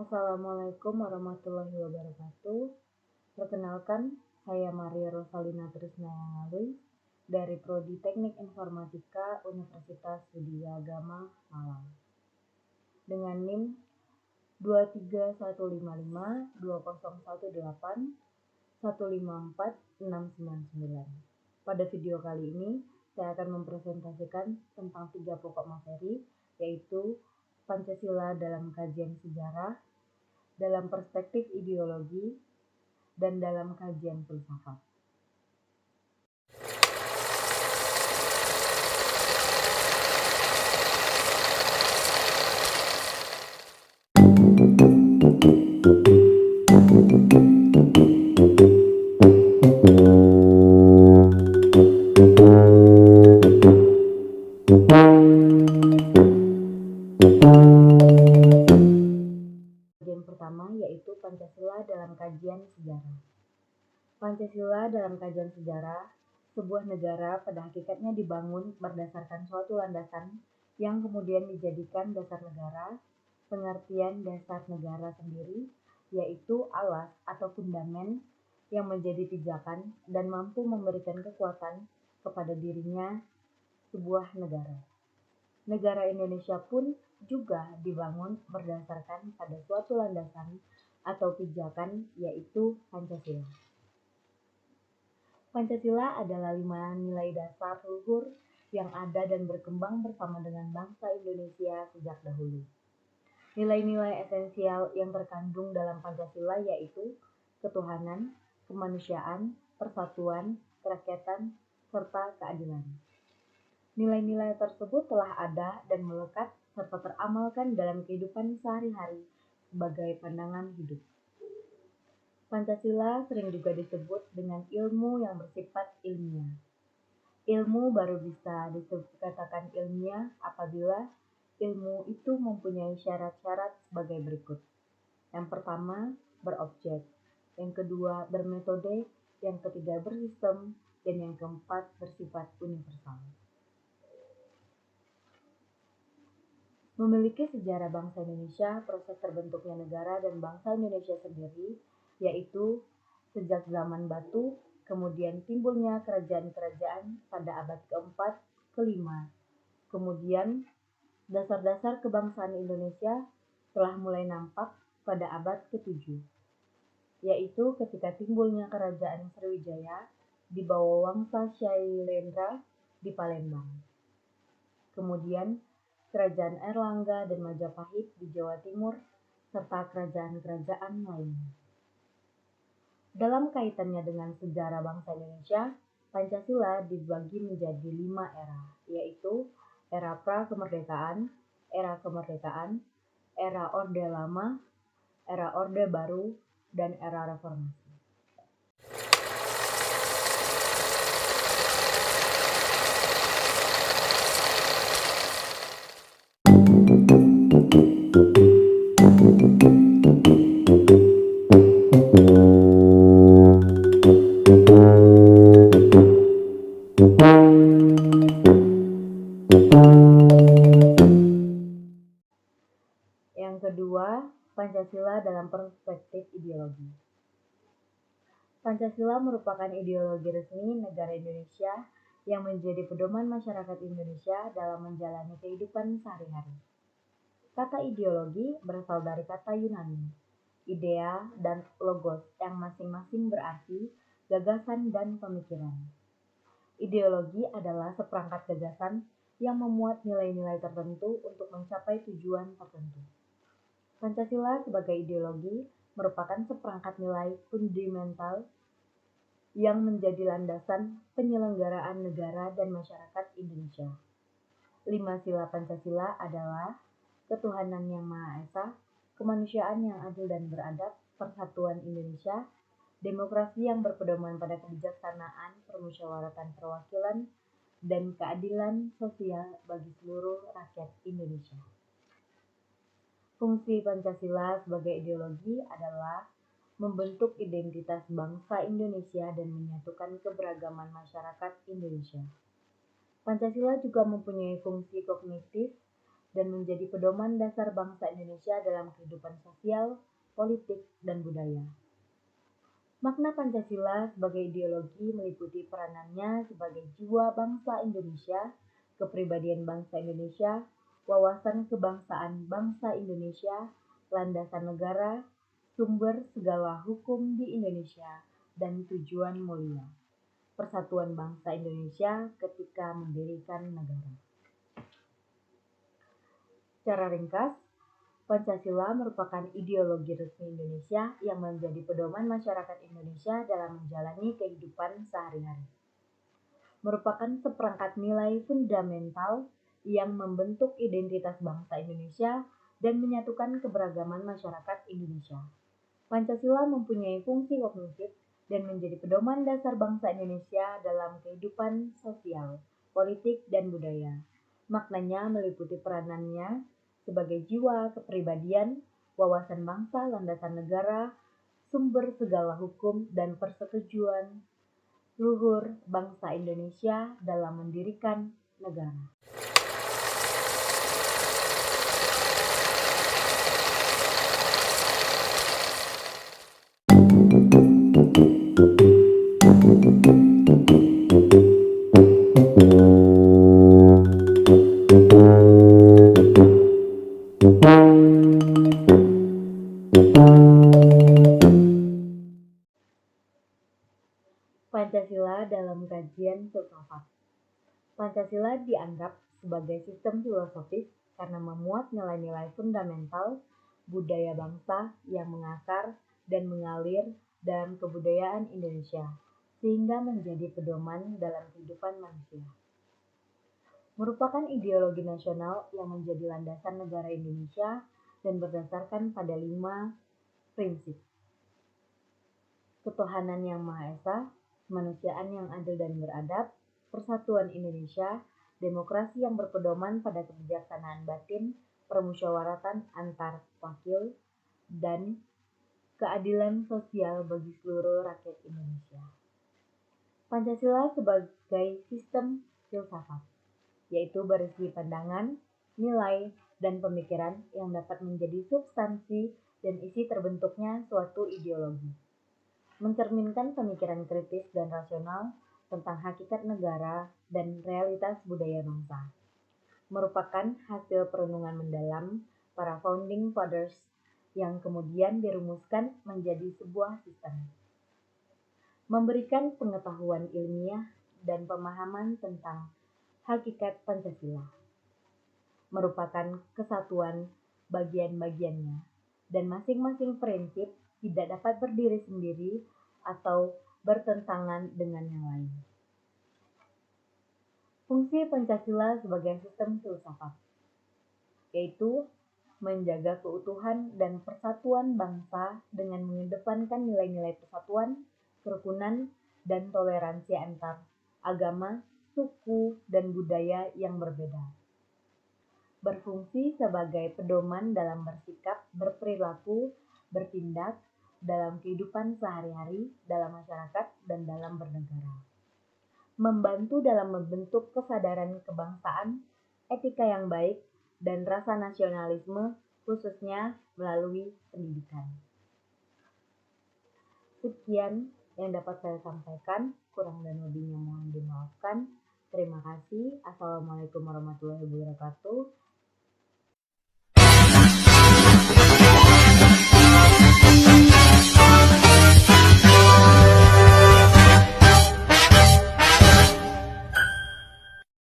Assalamualaikum warahmatullahi wabarakatuh. Perkenalkan, saya Maria Rosalina Trisnayanggalui dari Prodi Teknik Informatika Universitas Widya Agama Malang. Dengan NIM 231520118154699. Pada video kali ini, saya akan mempresentasikan tentang 3 pokok materi, yaitu Pancasila dalam kajian sejarah, dalam perspektif ideologi, dan dalam kajian filsafat. Bagian pertama yaitu Pancasila dalam kajian sejarah. Pancasila dalam kajian sejarah, sebuah negara pada hakikatnya dibangun berdasarkan suatu landasan yang kemudian dijadikan dasar negara. Pengertian dasar negara sendiri yaitu alas atau fundamen yang menjadi pijakan dan mampu memberikan kekuatan kepada dirinya sebuah negara. Negara Indonesia pun juga dibangun berdasarkan pada suatu landasan atau pijakan yaitu Pancasila. Pancasila adalah 5 nilai dasar luhur yang ada dan berkembang bersama dengan bangsa Indonesia sejak dahulu. Nilai-nilai esensial yang terkandung dalam Pancasila yaitu ketuhanan, kemanusiaan, persatuan, kerakyatan, serta keadilan. Nilai-nilai tersebut telah ada dan melekat serta teramalkan dalam kehidupan sehari-hari sebagai pandangan hidup. Pancasila sering juga disebut dengan ilmu yang bersifat ilmiah. Ilmu baru bisa dikatakan ilmiah apabila ilmu itu mempunyai syarat-syarat sebagai berikut. Yang pertama, berobjek. Yang kedua, bermetode. Yang ketiga, bersistem. Dan yang keempat, bersifat universal. Memiliki sejarah bangsa Indonesia, proses terbentuknya negara dan bangsa Indonesia sendiri, yaitu sejak zaman batu, kemudian timbulnya kerajaan-kerajaan pada abad keempat, kelima. Kemudian dasar-dasar kebangsaan Indonesia telah mulai nampak pada abad ke-7, yaitu ketika timbulnya kerajaan Sriwijaya di bawah Wangsa Syailendra di Palembang. Kemudian kerajaan Airlangga dan Majapahit di Jawa Timur, serta kerajaan-kerajaan lainnya. Dalam kaitannya dengan sejarah bangsa Indonesia, Pancasila dibagi menjadi 5 era, yaitu era pra-kemerdekaan, era Orde Lama, era Orde Baru, dan era Reformasi. Yang kedua, Pancasila dalam perspektif ideologi. Pancasila merupakan ideologi resmi negara Indonesia yang menjadi pedoman masyarakat Indonesia dalam menjalani kehidupan sehari-hari. Kata ideologi berasal dari kata Yunani, idea dan logos yang masing-masing berarti gagasan dan pemikiran. Ideologi adalah seperangkat gagasan yang memuat nilai-nilai tertentu untuk mencapai tujuan tertentu. Pancasila sebagai ideologi merupakan seperangkat nilai fundamental yang menjadi landasan penyelenggaraan negara dan masyarakat Indonesia. 5 sila Pancasila adalah ketuhanan yang Maha Esa, kemanusiaan yang adil dan beradab, persatuan Indonesia, demokrasi yang berpedoman pada kebijaksanaan, permusyawaratan perwakilan, dan keadilan sosial bagi seluruh rakyat Indonesia. Fungsi Pancasila sebagai ideologi adalah membentuk identitas bangsa Indonesia dan menyatukan keberagaman masyarakat Indonesia. Pancasila juga mempunyai fungsi kognitif dan menjadi pedoman dasar bangsa Indonesia dalam kehidupan sosial, politik, dan budaya. Makna Pancasila sebagai ideologi meliputi peranannya sebagai jiwa bangsa Indonesia, kepribadian bangsa Indonesia, wawasan kebangsaan bangsa Indonesia, landasan negara, sumber segala hukum di Indonesia, dan tujuan mulia. Persatuan bangsa Indonesia ketika mendirikan negara. Secara ringkas, Pancasila merupakan ideologi resmi Indonesia yang menjadi pedoman masyarakat Indonesia dalam menjalani kehidupan sehari-hari. Merupakan seperangkat nilai fundamental yang membentuk identitas bangsa Indonesia dan menyatukan keberagaman masyarakat Indonesia. Pancasila mempunyai fungsi kognitif dan menjadi pedoman dasar bangsa Indonesia dalam kehidupan sosial, politik, dan budaya. Maknanya meliputi peranannya sebagai jiwa kepribadian, wawasan bangsa, landasan negara, sumber segala hukum, dan persetujuan luhur bangsa Indonesia dalam mendirikan negara. Pancasila dalam kajian filsafat. Pancasila dianggap sebagai sistem filosofis karena memuat nilai-nilai fundamental budaya bangsa yang mengakar dan mengalir dalam kebudayaan Indonesia, sehingga menjadi pedoman dalam kehidupan manusia. Merupakan ideologi nasional yang menjadi landasan negara Indonesia dan berdasarkan pada 5 prinsip. Ketuhanan yang Maha Esa, kemanusiaan yang adil dan beradab, persatuan Indonesia, demokrasi yang berpedoman pada kebijaksanaan batin, permusyawaratan antar wakil, dan keadilan sosial bagi seluruh rakyat Indonesia. Pancasila sebagai sistem filsafat, yaitu berisi pandangan, nilai, dan pemikiran yang dapat menjadi substansi dan isi terbentuknya suatu ideologi. Mencerminkan pemikiran kritis dan rasional tentang hakikat negara dan realitas budaya bangsa. Merupakan hasil perenungan mendalam para founding fathers yang kemudian dirumuskan menjadi sebuah sistem. Memberikan pengetahuan ilmiah dan pemahaman tentang hakikat Pancasila. Merupakan kesatuan bagian-bagiannya dan masing-masing prinsip tidak dapat berdiri sendiri atau bertentangan dengan yang lain. Fungsi Pancasila sebagai sistem filsafat, yaitu menjaga keutuhan dan persatuan bangsa dengan mengedepankan nilai-nilai persatuan, kerukunan, dan toleransi antar agama, suku, dan budaya yang berbeda. Berfungsi sebagai pedoman dalam bersikap, berperilaku, bertindak, dalam kehidupan sehari-hari, dalam masyarakat, dan dalam bernegara. Membantu dalam membentuk kesadaran kebangsaan, etika yang baik, dan rasa nasionalisme, khususnya melalui pendidikan. Sekian yang dapat saya sampaikan, kurang dan lebihnya mohon dimaafkan. Terima kasih. Assalamualaikum warahmatullahi wabarakatuh.